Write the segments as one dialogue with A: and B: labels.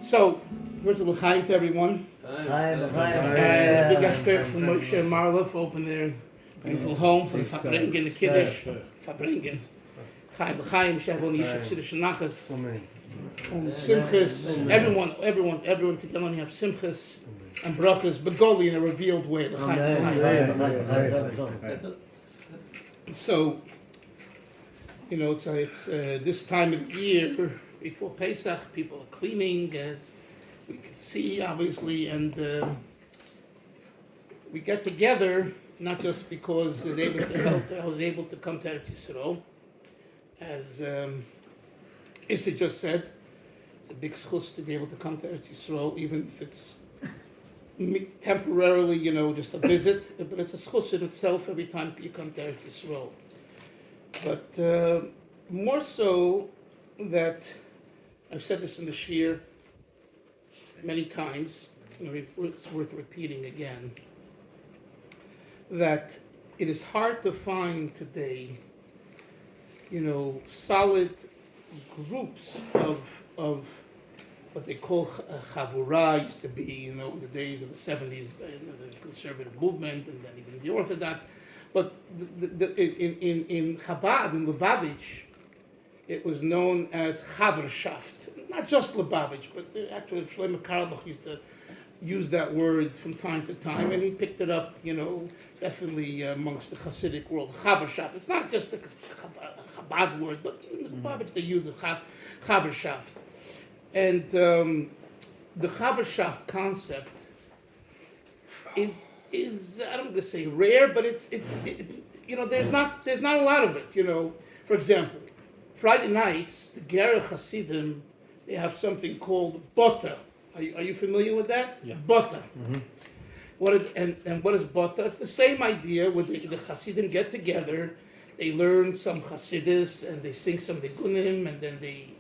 A: So, first of all, hi to everyone. And a big aspect from Moshe and Marla for opening their beautiful home for the Farbrengen, the Kiddush, Farbrengen. Chaim l'chaim, Shavon Yisrael, Chasidus Nachas, Simchas, everyone together only have Simchas and Brachas, Begoli in a revealed way. So, it's this time of the year before Pesach, people are cleaning, as we can see, obviously, and we get together not just because I was able to come to Eretz Yisrael, as Issa just said. It's a big schus to be able to come to Eretz Yisrael, even if it's temporarily, just a visit, but it's a schus in itself every time you come to Eretz Yisrael. But more so that I've said this in the shir many times, it's worth repeating again, that it is hard to find today, solid groups of what they call chavura. Used to be, in the days of the 70s, the conservative movement, and then even the Orthodox. But in Chabad, in Lubavitch, it was known as Chaverschaft. Not just Lubavitch, but actually Shlomo Carlebach used to use that word from time to time, and he picked it up, definitely amongst the Hasidic world. Chaverschaft. It's not just a Chabad word, but in the Lubavitch they use it, Chaverschaft. And the Chaverschaft concept is I don't want to say rare, but it's there's not a lot of it. For example, Friday nights, the Ger Hasidim, they have something called Bota. Are you familiar with that?
B: Yeah.
A: Bota. Mm-hmm. What is Bota? It's the same idea where the Hasidim get together, they learn some Chasidus, and they sing some Nigunim, and then they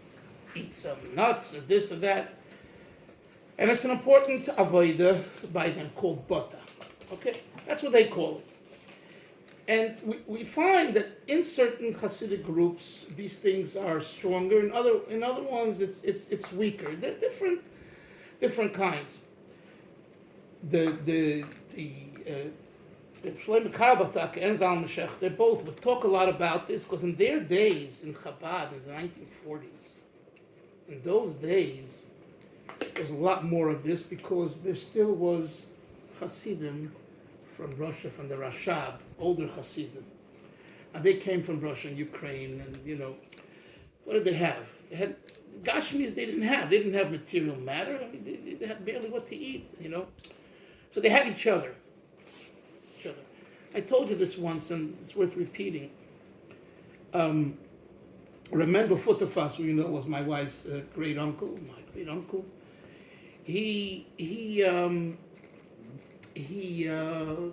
A: eat some nuts, or this or that. And it's an important avodah by them called Bota. Okay? That's what they call it. And we find that in certain Hasidic groups, these things are stronger. In other ones, it's weaker. They're different kinds. The Shlomo Carlebach and Zal Meshech, they both would talk a lot about this, because in their days in Chabad in the 1940s, in those days, there was a lot more of this, because there still was Hasidim from Russia, from the Rashab, older Hasidim. And they came from Russia and Ukraine, and what did they have? They had Gashmis. They didn't have material matter. I mean, they had barely what to eat, So they had each other. I told you this once, and it's worth repeating. Mendel who was my wife's great uncle.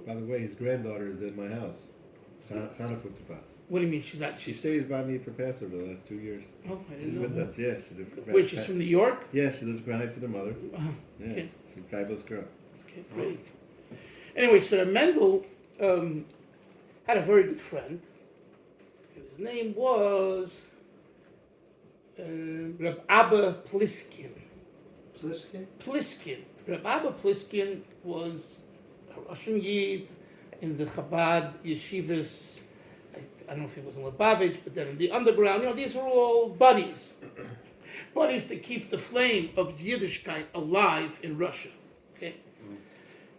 C: By the way, his granddaughter is at my house. Chana Futafas.
A: What do you mean? She
C: stays by me for Passover the last 2 years.
A: Oh, I didn't
C: she's
A: know
C: with
A: that.
C: us. Yeah, she's a.
A: Wait, she's from New York?
C: Yeah, she lives granite with her mother. Yeah,
A: okay.
C: She's a fabulous girl.
A: Okay, great. Anyway, so Mendel had a very good friend, and his name was Reb Abba Pliskin. Pliskin. Reb Abba Pliskin was a Russian Yid in the Chabad yeshivas. I don't know if he was in Lubavitch, but then in the underground. These were all buddies to keep the flame of Yiddishkeit alive in Russia. Okay,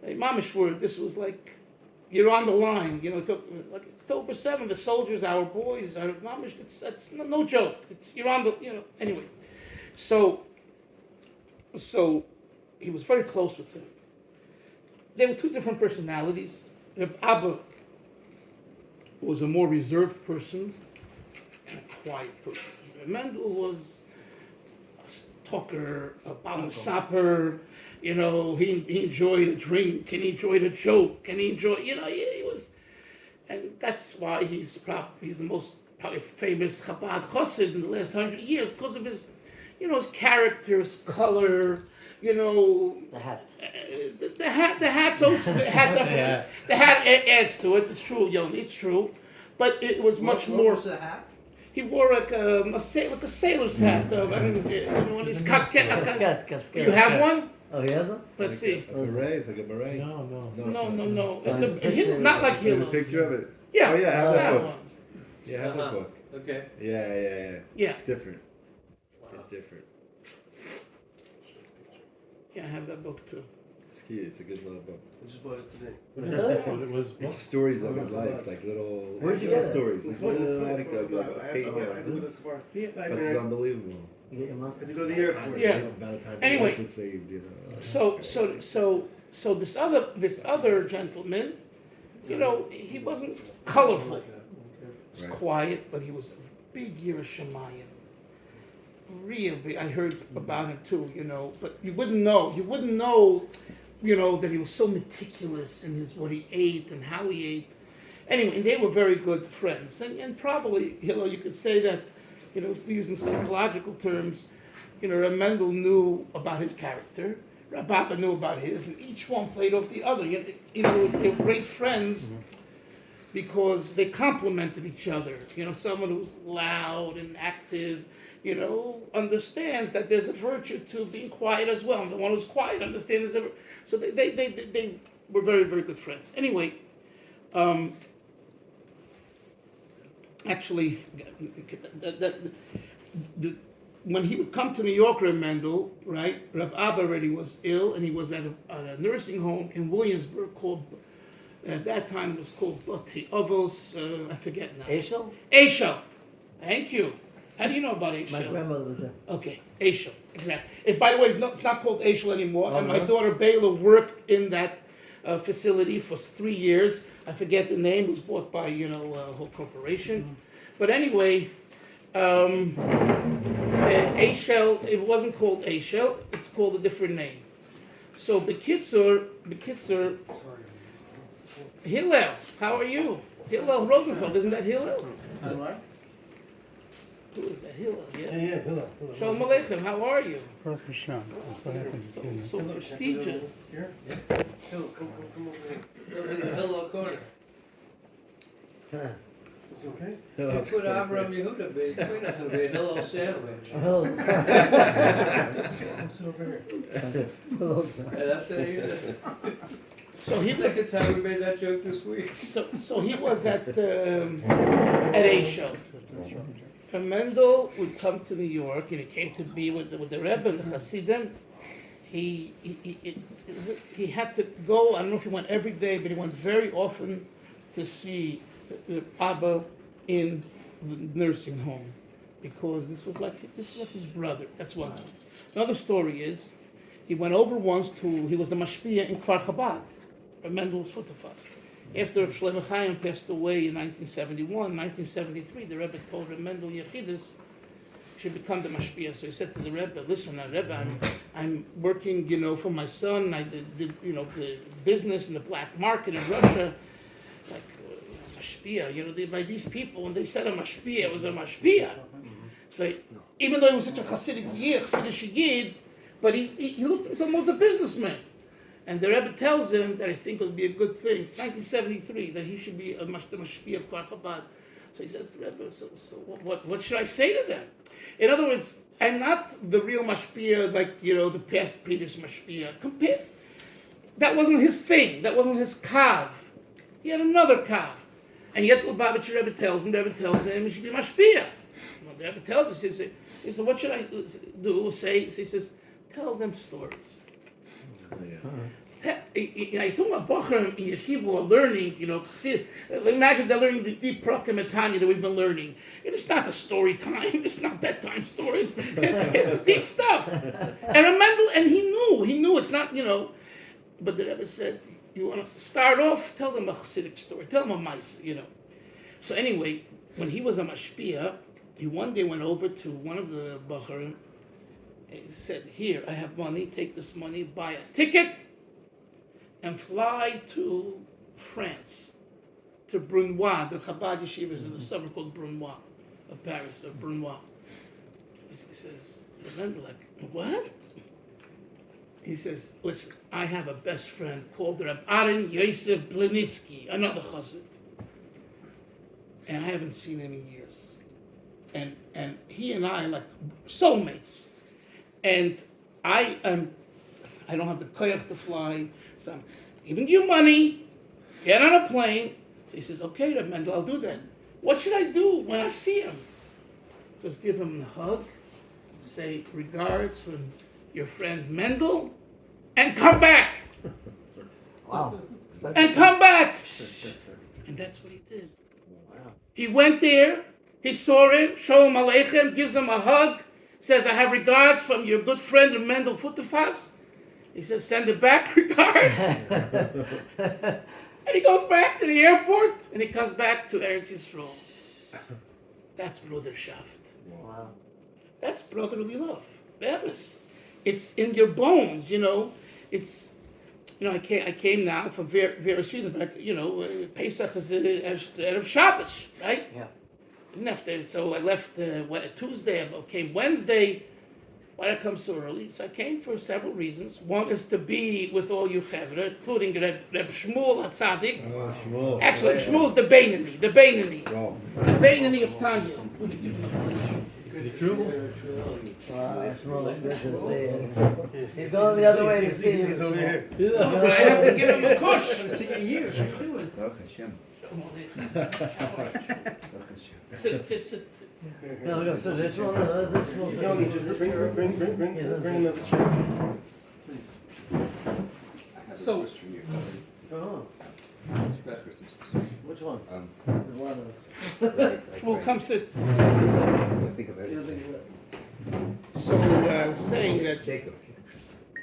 A: Mamish word. This was like you're on the line. Like October 7th, the soldiers, our boys, are Mamish. That's no joke. You're on the. Anyway, so he was very close with him. They were two different personalities. Reb Abba was a more reserved person and a quiet person. Mendel was a talker, a balm-sapper. He enjoyed a drink, and he enjoyed a joke, and he was, and that's why he's the most probably famous Chabad Chassid in the last 100 years, because of his, his character, his color.
D: The hat.
A: The hat's also the hat definitely. The hat adds to it. It's true, Yoni. It's true, but it was much more.
B: What was the hat?
A: He wore like a sailor's hat. I mean, one of these casquette.
D: Casquette.
A: You have one?
D: Oh, he has one?
A: Let's see.
C: A beret, it's like a beret.
B: No.
A: No.
D: Picture.
A: Not like
C: There's a
A: Hillel's.
C: picture of it.
A: Yeah.
C: Oh yeah, I have that book.
A: one.
C: Yeah, I have that book.
E: Okay.
C: Yeah.
A: Yeah.
C: It's different. It's different.
A: Yeah, I have that book too.
C: It's cute. It's a good little book.
B: I just bought it today.
D: Really?
B: It was.
C: It's stories of his life, like little.
D: Where'd you
C: little
D: get it?
C: stories, like little anecdotes, like a page.
B: I do this far.
A: Yeah.
C: But it's unbelievable.
D: You get your monster?
B: Had to go to the airport.
A: Yeah.
C: Amount of time
A: Anyway.
C: life was saved, you know.
A: So this other gentleman, he wasn't colorful. He was
C: Right.
A: quiet, but he was a big Yerushalayim. Real big. I heard about him too, but you wouldn't know. You wouldn't know, that he was so meticulous in what he ate and how he ate. Anyway, they were very good friends, and probably, you could say that, using psychological terms, Mendel knew about his character, Ramat knew about his, and each one played off the other. They were great friends because they complemented each other. Someone who's loud and active, understands that there's a virtue to being quiet as well. And the one who's quiet understands there's a so they were very, very good friends. Anyway, actually, when he would come to New York, Mendel, right, Reb Abba already was ill, and he was at a nursing home in Williamsburg called, at that time it was called Bati Ovos, I forget now.
D: Ashel?
A: Ashel. Thank you. How do you know about Ashel?
D: My grandmother was there.
A: Okay, Ashel, exactly. By the way, it's not called Ashel anymore.
D: Oh,
A: and my
D: no?
A: daughter Bela worked in that facility for 3 years. I forget the name. It was bought by a whole corporation. But anyway, Ashel. It wasn't called Ashel. It's called a different name. So Bekitzer, Hillel. How are you? Hillel Rosenfeld. Isn't that Hillel? Who is that? Hillel. Yeah.
B: Yeah, hello.
A: Shalom Aleichem. How are you?
F: Baruch Hashem. That's what happens.
A: So prestigious.
B: Here? Hello, come over here.
E: Hello, corner.
B: It's okay?
E: You put Avram Yehuda between us, it'll be a hello sandwich.
D: Oh.
B: Sit over here.
D: Hello, sir.
E: And that's it.
A: So he was.
E: Second time we made that joke this week.
A: So he was at Ashel. And Mendel would come to New York, and he came to be with the Rebbe and the Hasidim. He had to go. I don't know if he went every day, but he went very often to see Abba in the nursing home because this was like his brother. That's why. Another story is he went over once he was the mashpia in Kfar Chabad, Mendel Futafas. After Shlomo Chaim passed away in 1971, 1973, the Rebbe told Mendel Yechidus should become the mashpia. So he said to the Rebbe, "Listen, Rebbe, I'm working, for my son. I did, the business in the black market in Russia, like mashpia. By these people, when they said a mashpia, it was a mashpia. So even though he was such a Hasidic Yid, but he looked at himself as a businessman." And the Rebbe tells him that I think it would be a good thing. It's 1973 that he should be the mashpia of Kfar Chabad. So he says to the Rebbe, so what should I say to them? In other words, I'm not the real mashpia like the previous mashpia. That wasn't his thing. That wasn't his kav. He had another kav. And yet the Lubavitcher Rebbe tells him he should be mashpia. Well, the Rebbe tells him, he says, what should I do? Say, he says, tell them stories. I told my Bochum in Yeshiva who are learning, imagine they're learning the deep Prakim and Tanya that we've been learning. It's not a story time, it's not bedtime stories, it's deep stuff. And Mendel, and he knew it's not, but the Rebbe said, you want to start off, tell them a Hasidic story, tell them a mice, So anyway, when he was a mashpia, he one day went over to one of the Bochurim, and he said, here, I have money, take this money, buy a ticket, and fly to France, to Brunois. The Chabad Yeshiva is in a suburb called Brunois of Paris, or Brunois. He says, what? He says, listen, I have a best friend called Aron Yosef Blenitsky, another chassid. And I haven't seen him in years. and he and I are like soulmates. And I don't have the koyach to fly, so I'm giving you money, get on a plane. So he says, okay, Reb Mendel, I'll do that. What should I do when I see him? Just give him a hug, say regards from your friend Mendel, and come back.
D: Wow.
A: And come back. And that's what he did.
D: Wow.
A: He went there, he saw him, Shalom Aleichem, gives him a hug, says, I have regards from your good friend Mendel Futefas. He says, send it back, regards. And he goes back to the airport, and he comes back to Eretz Yisrael. That's Bruderschaft.
D: Wow.
A: That's brotherly love. Be'emes. It's in your bones, you know. It's, you know, I came now for various reasons, but, Pesach is Erev Shabbos, right?
D: Yeah.
A: Didn't have to, so I left Tuesday, I came Wednesday. Why did I come so early? So I came for several reasons. One is to be with all you chevra, including Reb Shmuel HaTzadik.
C: Oh, Shmuel.
A: Actually, Shmuel's the Beinani
C: Oh.
A: of Tanya.
D: Wow, Shmuel, good to see you. He's going the other way to see you.
B: He's over here.
A: Oh, but I have to give him a kush.
E: I've seen you years, what are you doing?
A: Come on in. Sit.
D: No, no, so this one, this one.
B: No, bring another chair. Please.
A: So,
D: Oh, which one? There's a lot of.
A: Shmuel, come sit.
C: Think of it.
A: So, I was saying that
E: Jacob.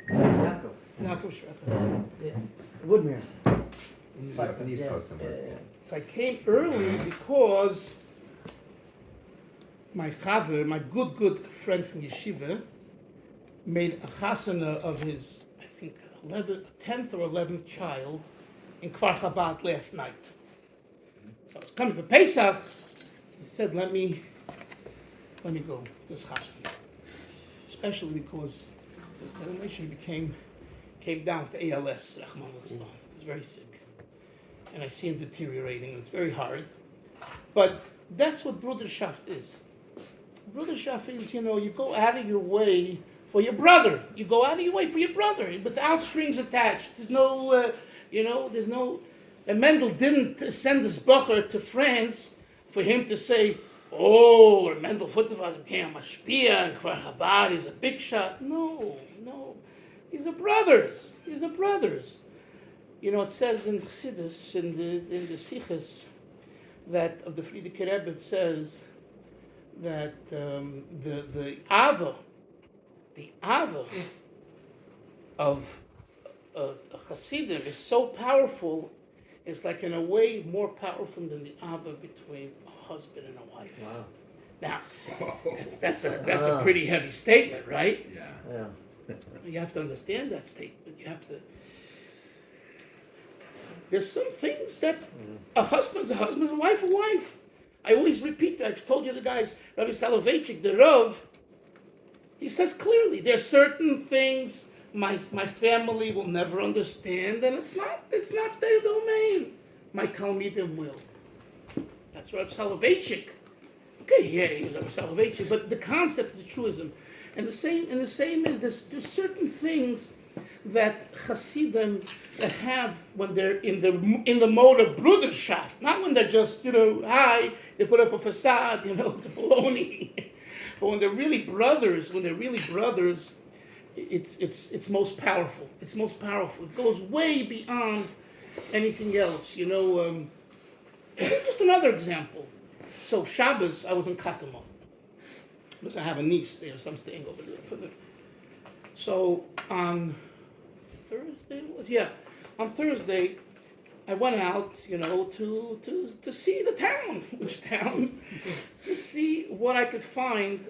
D: Yaakov.
A: Yaakov Shracha.
D: Yeah. Woodmere.
C: Japanese
D: Yeah,
C: house somewhere.
D: yeah.
A: So I came early because my chaver, my good friend from yeshiva, made a chasana of his, I think, 10th or 11th child in Kfar Chabad last night. So I was coming for Pesach. He said, let me go this chasana, especially because the donation came down to ALS. He was very sick. And I see him deteriorating, and it's very hard. But that's what Bruderschaft is. Bruderschaft is, you go out of your way for your brother. You go out of your way for your brother, without strings attached. There's no, and Mendel didn't send this Bocher to France for him to say, oh, Mendel Futefas became a mashpia, and Kfar Chabad is a big shot. No. These are brothers. It says in Chasidus, in the Sichas, that of the Frierdiker Rebbe, it says that the Ava of a Chasidim is so powerful, it's like in a way more powerful than the Ava between a husband and a wife.
D: Wow.
A: Now, that's a pretty heavy statement, right?
C: Yeah.
D: Yeah.
A: You have to understand that statement. You have to. There's some things that a husband's a husband, a wife a wife. I always repeat that. I've told you the guys, Rabbi Soloveitchik, the Rav, he says clearly, there's certain things my family will never understand, and it's not their domain. My Talmidim will. That's Rabbi Soloveitchik. Okay, yeah, he's Rabbi Soloveitchik, but the concept is a truism. And the same is there's certain things that Hasidim have when they're in the mode of Bruderschaft, not when they're just, hi, they put up a facade, it's a baloney. But when they're really brothers, it's most powerful. It's most powerful. It goes way beyond anything else, Just another example. So Shabbos, I was in Katama, because I have a niece there, so I'm staying over there So on Thursday, I went out, to see the town, to see what I could find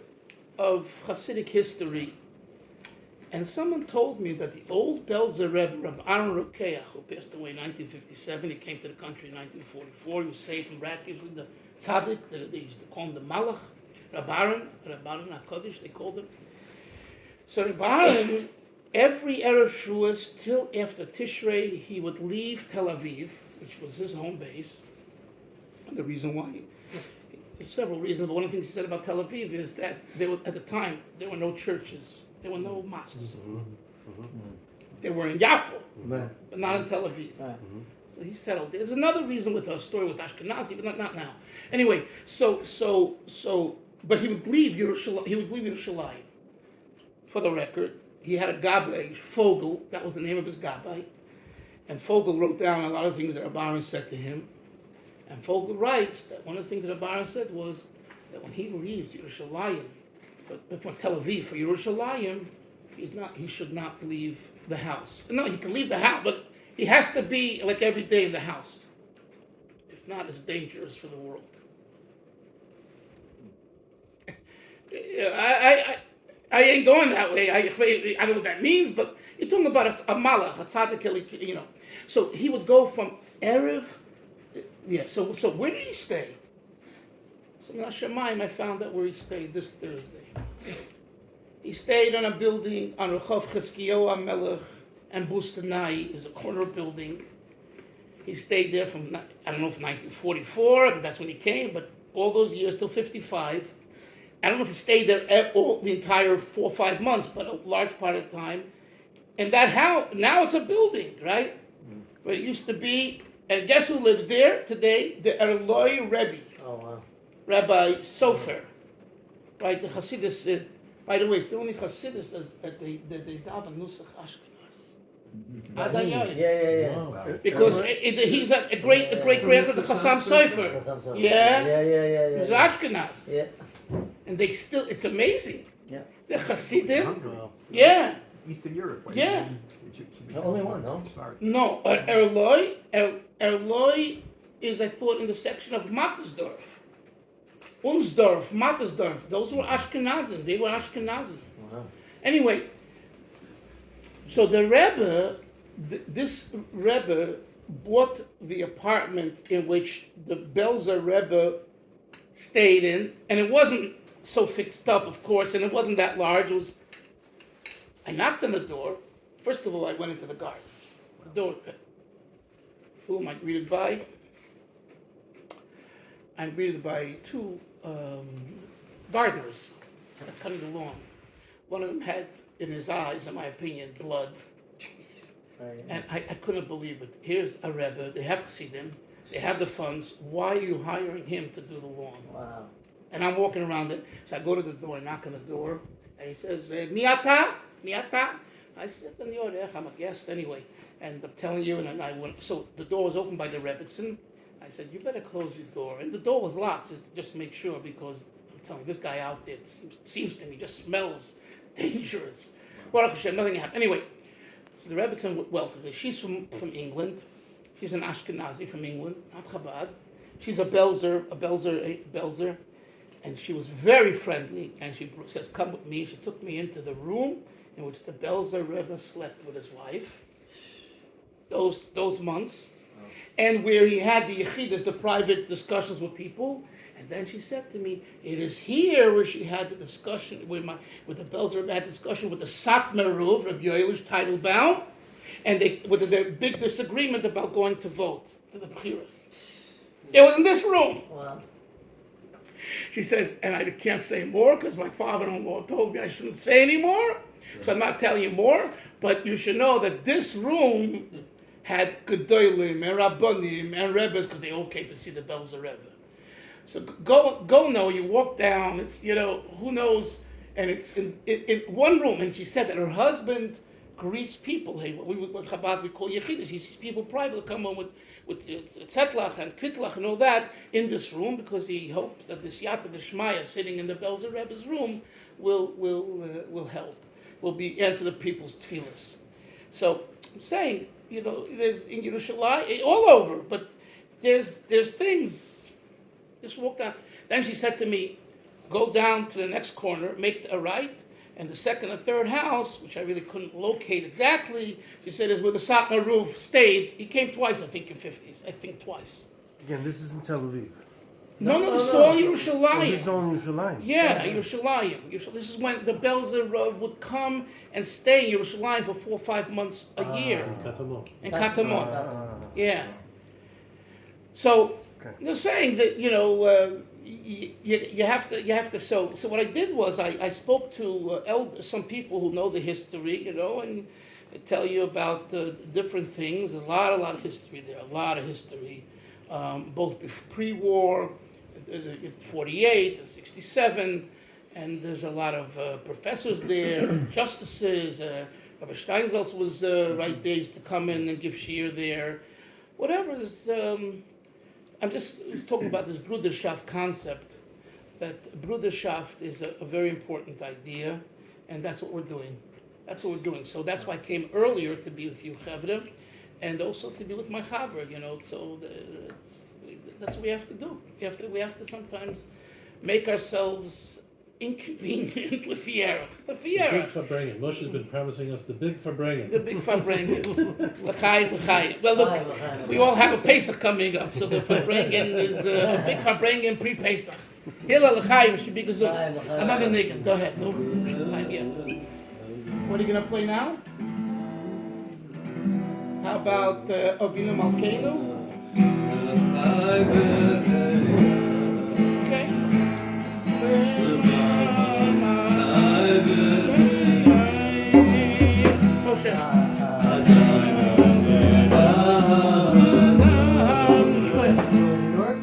A: of Hasidic history. And someone told me that the old Belzer Rebbe, Rabbi Aron, who passed away in 1957, he came to the country in 1944, he was saved from Rakis in the Tzaddik, they used to call him the Malach, Rabbi Aron HaKodesh, they called him. So Rabbi Aron, every Erev Shavuos till after Tishrei, he would leave Tel Aviv, which was his home base. And the reason why there's several reasons, but one of the things he said about Tel Aviv is that at the time, there were no churches. There were no mosques. They were in Yaakov,
D: Right.
A: but not in Tel Aviv.
D: Right.
A: So he settled. There's another reason with a story with Ashkenazi, but not now. Anyway, but he would leave Yerushalayim. For the record, he had a gabbai, Fogel, that was the name of his gabbai, and Fogel wrote down a lot of things that Aron said to him. And Fogel writes that one of the things that Aron said was that when he leaves Yerushalayim for Tel Aviv, for Yerushalayim, he should not leave the house. No, he can leave the house, but he has to be like every day in the house. If not, it's dangerous for the world. I ain't going that way. I don't know what that means, but you're talking about a malach, a tzaddik, you know. So he would go from Erev, so where did he stay? So in Hashemayim, I found out where he stayed this Thursday. He stayed on a building on Rehov Chizkiyahu HaMelech and Bustanai, is a corner building. He stayed there from, I don't know, from 1944, and that's when he came, but all those years till 55. I don't know if he stayed there the entire 4 or 5 months, but a large part of the time. And that house, now it's a building, right? Where it used to be, and guess who lives there today? The Erloi Rebbe.
D: Oh, wow.
A: Rabbi Sofer. Right, the Chasidus, by the way, it's the only Chasidus that they daven Nusach Ashkenaz.
D: Yeah.
C: Wow.
A: Because he's a great grandson of the Chassam Sofer.
D: Yeah.
A: He's Ashkenaz.
D: Yeah.
A: And they still, it's amazing.
D: Yeah.
A: The Hasidim.
B: Wow.
A: Yeah.
G: Eastern Europe. Right?
A: Yeah.
D: The only one, no?
A: No, Erloi is, I thought, in the section of Mattersdorf. Unsdorf, Mattersdorf. Those were Ashkenazim. They were Ashkenazim.
D: Wow.
A: Anyway, so the Rebbe, this Rebbe bought the apartment in which the Belzer Rebbe stayed in, and it wasn't so fixed up, of course, and it wasn't that large. I knocked on the door. First of all, I went into the garden. The door. Who am I greeted by? I'm greeted by two gardeners that are cutting the lawn. One of them had in his eyes, in my opinion, blood.
D: Right.
A: And I couldn't believe it. Here's a Rebbe, they have Chassidim, they have the funds. Why are you hiring him to do the lawn?
D: Wow.
A: And I'm walking around it. So I go to the door, I knock on the door, and he says, Miata? I said, I'm a guest anyway. And I'm telling you, and I went, so the door was opened by the Rebbitzin. I said, you better close your door. And the door was locked, just to make sure, because I'm telling you, this guy out there, it seems to me, just smells dangerous. Baruch Hashem, nothing happened. Anyway, so the Rebbitzin welcomed me. She's from England. She's an Ashkenazi from England, not Chabad. She's a Belzer. And she was very friendly, and she says, come with me. She took me into the room in which the Belzer Rebbe slept with his wife, those months, and where he had the Yechidus, the private discussions with people. And then she said to me, it is here where she had the discussion, with the Belzer Rebbe had discussion with the Satmaruv, Rabbi Yoelish Teitelbaum, and with their big disagreement about going to vote, to the Bchiras. It was in this room.
D: Wow.
A: She says, and I can't say more because my father-in-law told me I shouldn't say any more, so I'm not telling you more, but you should know that this room had Gedolim and Rabbanim and Rebbes, because they all came to see the Belzer Rebbe. So go know, you walk down, it's, who knows, and it's in one room, and she said that her husband greets people. Hey, what Chabad we call Yechidus. He sees people privately come on with Tzetlach and Kitlach and all that in this room, because he hopes that the Siyata D'Shmaya sitting in the Belzer Rebbe's room will help, will answer the people's tefillas. So I'm saying, there's in Yerushalayim, all over, but there's things. Just walk down. Then she said to me, go down to the next corner, make a right, and the second and third house, which I really couldn't locate exactly, she said is where the Satmar Roof stayed. He came twice, I think, in 50s. I think twice.
B: Again, this is in Tel Aviv.
A: No, this is all Yerushalayim.
B: Oh, this is all in Yerushalayim.
A: Yeah, Yerushalayim. This is when the Belzer would come and stay in Yerushalayim for 4 or 5 months a year. In Katamon. Yeah. So, they're saying that, you have to. So what I did was I spoke to some people who know the history, and they tell you about different things. There's a lot of history there. A lot of history, both pre-war, 48 and 67, and there's a lot of professors there, justices. Rabbi Steinsaltz was right there. He used to come in and give shiur there. Whatever is. I'm just talking about this Bruderschaft concept. That Bruderschaft is a very important idea, and that's what we're doing. So that's why I came earlier to be with you, Chavre, and also to be with my Chavre. So that's what we have to do. We have to sometimes make ourselves inconvenient with the
G: Big Farbrengen. Moshe's been promising us the big Farbrengen.
A: The big Farbrengen. L'chaim. Well, look, we all have a Pesach coming up, so the Farbrengen is big Farbrengen pre-Pesach. Hillel l'chaim should be gesund. Another nigga. Go ahead. No, yeah. What are you gonna play now? How about Avinu Malkeinu? Okay. Moshe.
D: New York?